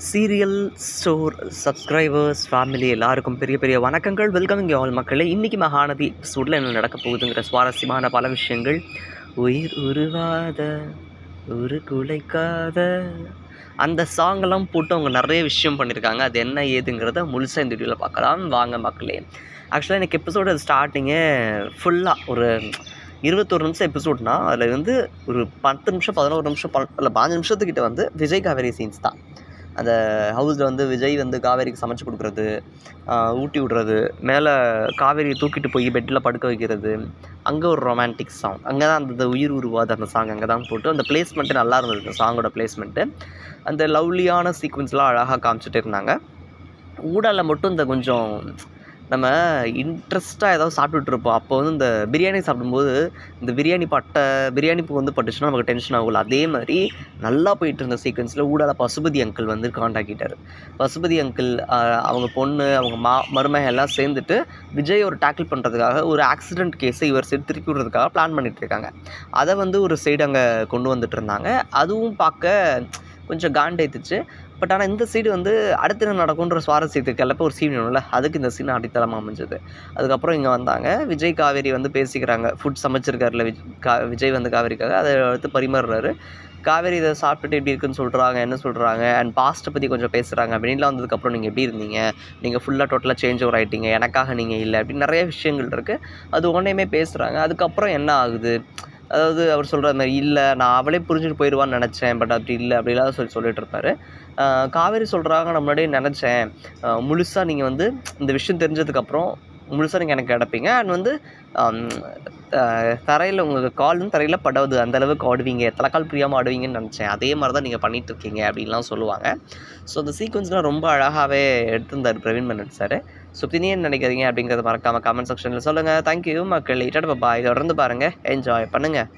Serial store subscribers family எல்லாருக்கும் பெரிய பெரிய வணக்கங்கள். வெல்கம் இங்கே ஆல் மக்களே. இன்றைக்கி மகாநதி எபிசோடில் என்ன நடக்க போகுதுங்கிற சுவாரஸ்யமான பல விஷயங்கள். உயிர் உருவாத ஒரு குலைக்காத அந்த சாங்கெல்லாம் போட்டு அவங்க நிறைய விஷயம் பண்ணியிருக்காங்க. அது என்ன ஏதுங்கிறத முழுசாக இந்த வீடியோவில் பார்க்கலாம் வாங்க மக்களே. ஆக்சுவலாக எனக்கு எபிசோடு ஸ்டார்டிங்கே ஃபுல்லாக ஒரு 21 நிமிஷம் எபிசோட்னா அதில் வந்து ஒரு 10 நிமிஷம் 11 நிமிஷம் இல்லை 5 நிமிஷத்துக்கிட்ட வந்து விஜய் காவேரி சீன்ஸ் தான். அந்த ஹவுஸில் வந்து விஜய் வந்து காவேரிக்கு சமைச்சு கொடுக்குறது, ஊட்டி விடுறது, மேலே காவேரியை தூக்கிட்டு போய் பெட்டில் படுக்க வைக்கிறது, அங்கே ஒரு ரொமான்டிக் சாங், அங்கே தான் அந்த உயிர் உருவாத அந்த சாங் அங்கே தான் போட்டு அந்த பிளேஸ்மெண்ட்டு நல்லா இருந்தது. அந்த சாங்கோட பிளேஸ்மெண்ட்டு அந்த லவ்லியான சீக்வன்ஸ்லாம் அழகாக காமிச்சிட்டு இருந்தாங்க. ஊடால மட்டும் இந்த கொஞ்சம் நம்ம இன்ட்ரெஸ்ட்டாக ஏதாவது சாப்பிட்டுட்ருப்போம். அப்போ வந்து இந்த பிரியாணி சாப்பிடும்போது இந்த பிரியாணி பூ வந்து பட்டுச்சுன்னா நமக்கு டென்ஷன் ஆகும்ல. அதே மாதிரி நல்லா போயிட்டு இருந்த சீக்வன்ஸில் ஊடால பசுபதி அங்கிள் வந்து காண்டாக்டிட்டார். பசுபதி அங்கிள் அவங்க பொண்ணு அவங்க மருமக எல்லாம் சேர்ந்துட்டு விஜய் ஒரு டேக்கிள் பண்ணுறதுக்காக ஒரு ஆக்சிடெண்ட் கேஸை இவர் சைடு திருப்பி விடுறதுக்காக பிளான் பண்ணிகிட்டு இருக்காங்க. அதை வந்து ஒரு சைடு அங்கே கொண்டு வந்துட்டு இருந்தாங்க. அதுவும் பார்க்க கொஞ்சம் காண்டேத்துச்சு. பட் ஆனால் இந்த சைடு வந்து அடுத்து என்ன நடக்குன்ற சுவாரஸ்யத்துக்கு கிளப்ப ஒரு சீன் வேணும்ல, அதுக்கு இந்த சீன் அடித்தளமாக அமைஞ்சது. அதுக்கப்புறம் இங்கே வந்தாங்க. விஜய் காவேரி வந்து பேசிக்கிறாங்க. ஃபுட் சமைச்சிருக்காருல விஜய் வந்து காவேரிக்காக, அதை எடுத்து பரிமாறுறாரு. காவேரி இதை சாப்பிட்டுட்டு எப்படி இருக்குன்னு சொல்கிறாங்க, என்ன சொல்கிறாங்க, அண்ட் பாஸ்ட்டை பற்றி கொஞ்சம் பேசுகிறாங்க. அப்படின்லாம் வந்ததுக்கப்புறம் நீங்கள் எப்படி இருந்தீங்க, நீங்கள் ஃபுல்லாக டோட்டலாக சேஞ்ச் ஓவர் ஆகிட்டீங்க, எனக்காக நீங்கள் இல்லை அப்படின்னு நிறைய விஷயங்கள் இருக்குது. அது ஒன்றையுமே பேசுகிறாங்க. அதுக்கப்புறம் என்ன ஆகுது, அதாவது அவர் சொல்கிற மாதிரி இல்லை நான் அவளே புரிஞ்சுட்டு போயிடுவான்னு நினச்சேன், பட் அப்படி இல்லை அப்படிலாம் சொல்லிட்டு இருப்பார். காவேரி சொல்கிறாங்க, நான் முன்னாடியே நினச்சேன் முழுசாக நீங்கள் வந்து இந்த விஷயம் தெரிஞ்சதுக்கப்புறம் முழுசாக நீங்கள் எனக்கு கிடப்பீங்க, அண்ட் வந்து தரையில் உங்களுக்கு கால் வந்து தரையில் படாது, அந்தளவுக்கு ஆடுவீங்க, தலைக்கால் புரியாமல் ஆடுவீங்கன்னு நினச்சேன், அதே மாதிரி தான் நீங்கள் பண்ணிகிட்ருக்கீங்க அப்படின்லாம் சொல்லுவாங்க. ஸோ அந்த சீக்வன்ஸ்லாம் ரொம்ப அழகாகவே எடுத்திருந்தார் பிரவீன் மன்னன் சார். ஸோ நீங்கள் என்ன நினைக்கிறீங்க அப்படிங்கிறத மறக்காமல் கமெண்ட் செக்ஷனில் சொல்லுங்கள். தேங்க்யூ மக்கள். பாய். தொடர்ந்து பாருங்கள், என்ஜாய் பண்ணுங்கள்.